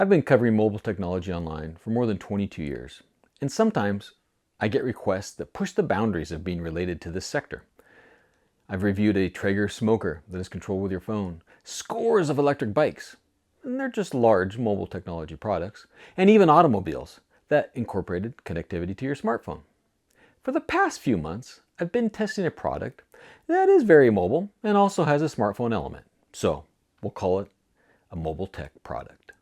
I've been covering mobile technology online for more than 22 years, and sometimes I get requests that push the boundaries of being related to this sector. I've reviewed a Traeger smoker that is controlled with your phone, scores of electric bikes, and they're just large mobile technology products, and even automobiles that incorporated connectivity to your smartphone. For the past few months, I've been testing a product that is very mobile and also has a smartphone element. So we'll call it a mobile tech product.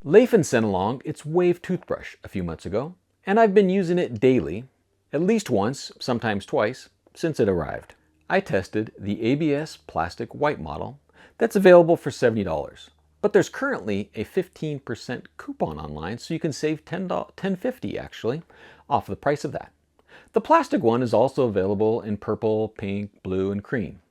Laifen sent along its Wave toothbrush a few months ago, and I've been using it daily, at least once, sometimes twice, since it arrived. I tested the ABS plastic white model that's available for $70, but there's currently a 15% coupon online, so you can save $10.50 actually off the price of that. The plastic one is also available in purple, pink, blue, and cream.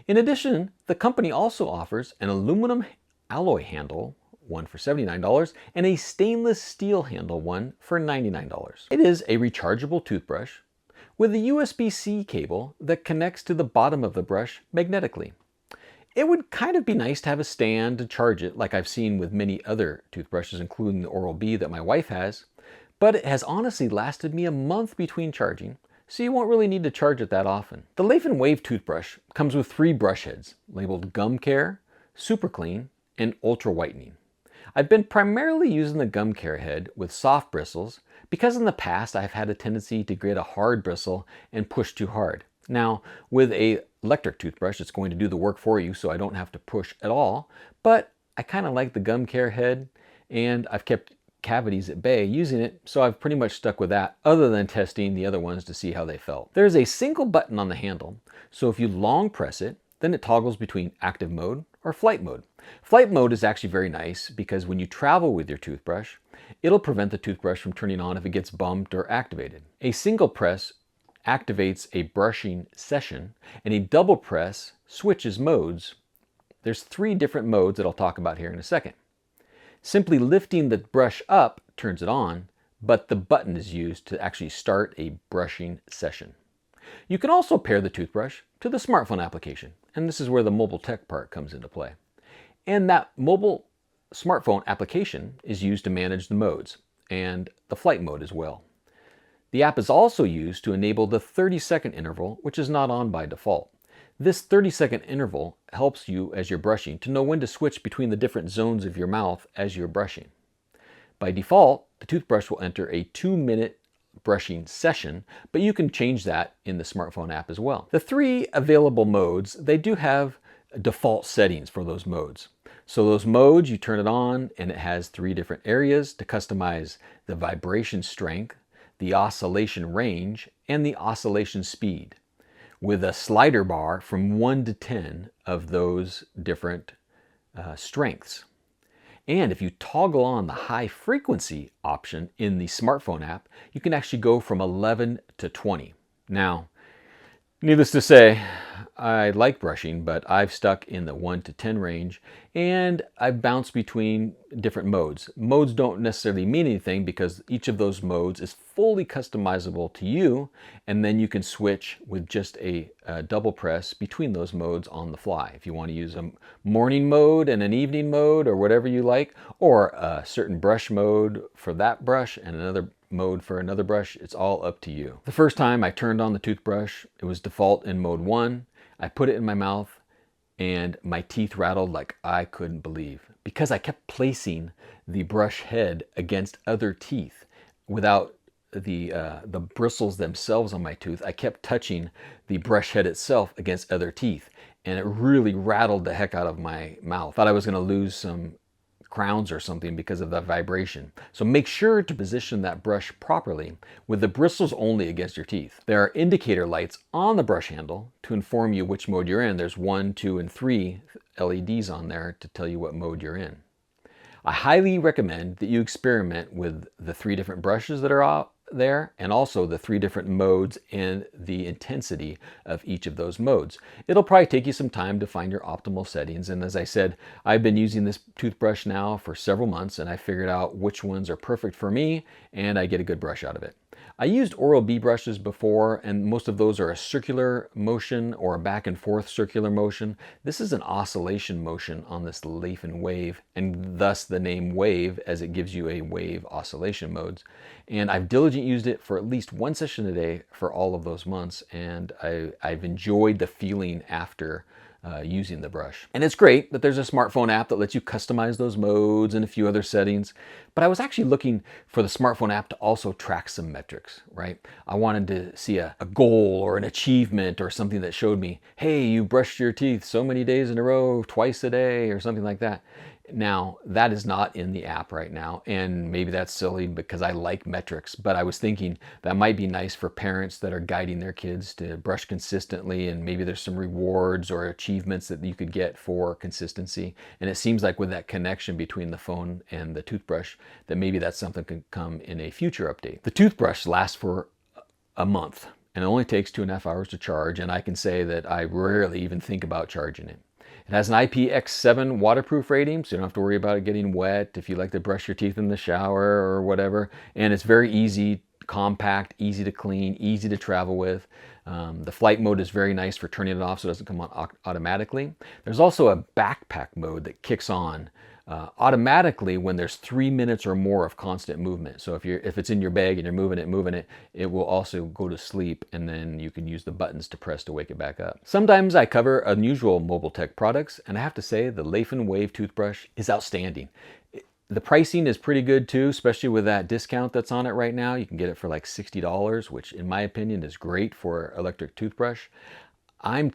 In addition, the company also offers an aluminum alloy handle, one for $79, and a stainless steel handle one for $99. It is a rechargeable toothbrush with a USB-C cable that connects to the bottom of the brush magnetically. It would kind of be nice to have a stand to charge it like I've seen with many other toothbrushes, including the Oral-B that my wife has, but it has honestly lasted me a month between charging, so you won't really need to charge it that often. The Laifen Wave toothbrush comes with 3 brush heads labeled Gum Care, Super Clean, and Ultra Whitening. I've been primarily using the Gum Care head with soft bristles because in the past I've had a tendency to get a hard bristle and push too hard. Now, with an electric toothbrush, it's going to do the work for you so I don't have to push at all, but I kind of like the Gum Care head and I've kept cavities at bay using it, so I've pretty much stuck with that other than testing the other ones to see how they felt. There's a single button on the handle, so if you long press it, then it toggles between active mode or flight mode. Flight mode is actually very nice because when you travel with your toothbrush, it'll prevent the toothbrush from turning on if it gets bumped or activated. A single press activates a brushing session and a double press switches modes. There's 3 different modes that I'll talk about here in a second. Simply lifting the brush up turns it on, but the button is used to actually start a brushing session. You can also pair the toothbrush to the smartphone application, and this is where the mobile tech part comes into play. And that mobile smartphone application is used to manage the modes and the flight mode as well. The app is also used to enable the 30-second interval, which is not on by default. This 30-second interval helps you as you're brushing to know when to switch between the different zones of your mouth as you're brushing. By default, the toothbrush will enter a 2-minute brushing session, but you can change that in the smartphone app as well. The 3 available modes, they do have default settings for those modes. So those modes, you turn it on and it has 3 different areas to customize the vibration strength, the oscillation range, and the oscillation speed, with a slider bar from 1 to 10 of those different strengths. And if you toggle on the high frequency option in the smartphone app, you can actually go from 11 to 20. Now, needless to say, I like brushing, but I've stuck in the 1 to 10 range, and I've bounced between different modes. Modes don't necessarily mean anything because each of those modes is fully customizable to you, and then you can switch with just a double press between those modes on the fly. If you want to use a morning mode and an evening mode or whatever you like, or a certain brush mode for that brush and another mode for another brush, it's all up to you. The first time I turned on the toothbrush, it was default in mode 1. I put it in my mouth and my teeth rattled like I couldn't believe because I kept placing the brush head against other teeth without the bristles themselves on my tooth. I kept touching the brush head itself against other teeth, and it really rattled the heck out of my mouth. Thought I was going to lose some crowns or something because of that vibration. So make sure to position that brush properly with the bristles only against your teeth. There are indicator lights on the brush handle to inform you which mode you're in. There's 1, 2, and 3 LEDs on there to tell you what mode you're in. I highly recommend that you experiment with the 3 different brushes that are out there and also the 3 different modes and the intensity of each of those modes. It'll probably take you some time to find your optimal settings, and as I said, I've been using this toothbrush now for several months and I figured out which ones are perfect for me and I get a good brush out of it. I used Oral-B brushes before, and most of those are a circular motion or a back and forth circular motion. This is an oscillation motion on this Laifen Wave, and thus the name Wave, as it gives you a wave oscillation modes. And I've diligently used it for at least one session a day for all of those months, and I've enjoyed the feeling after using the brush. And it's great that there's a smartphone app that lets you customize those modes and a few other settings. But I was actually looking for the smartphone app to also track some metrics, right? I wanted to see a goal or an achievement or something that showed me, hey, you brushed your teeth so many days in a row, twice a day, or something like that. Now, that is not in the app right now, and maybe that's silly because I like metrics, but I was thinking that might be nice for parents that are guiding their kids to brush consistently, and maybe there's some rewards or achievements that you could get for consistency. And it seems like with that connection between the phone and the toothbrush, that maybe that's something that can come in a future update. The toothbrush lasts for a month, and it only takes 2.5 hours to charge, and I can say that I rarely even think about charging it. It has an IPX7 waterproof rating, so you don't have to worry about it getting wet if you like to brush your teeth in the shower or whatever. And it's very easy, compact, easy to clean, easy to travel with. The flight mode is very nice for turning it off so it doesn't come on automatically. There's also a backpack mode that kicks on automatically when there's 3 minutes or more of constant movement. So if it's in your bag and you're moving it, it will also go to sleep, and then you can use the buttons to press to wake it back up. Sometimes I cover unusual mobile tech products, and I have to say the Laifen Wave toothbrush is outstanding. The pricing is pretty good too, especially with that discount that's on it right now. You can get it for like $60, which in my opinion is great for electric toothbrush. I'm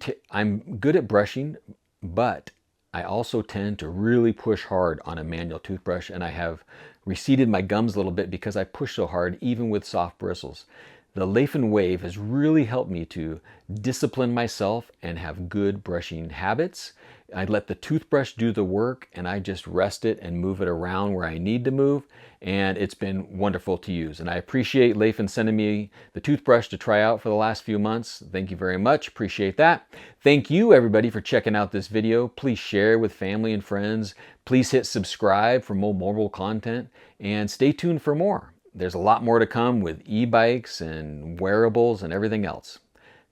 good at brushing, but I also tend to really push hard on a manual toothbrush, and I have receded my gums a little bit because I push so hard even with soft bristles. The Laifen Wave has really helped me to discipline myself and have good brushing habits. I let the toothbrush do the work, and I just rest it and move it around where I need to move, and it's been wonderful to use. And I appreciate Laifen sending me the toothbrush to try out for the last few months. Thank you very much. Appreciate that. Thank you everybody for checking out this video. Please share with family and friends. Please hit subscribe for more mobile content, and stay tuned for more. There's a lot more to come with e-bikes and wearables and everything else.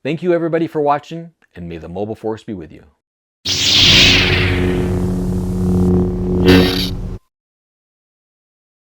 Thank you everybody for watching, and may the mobile force be with you.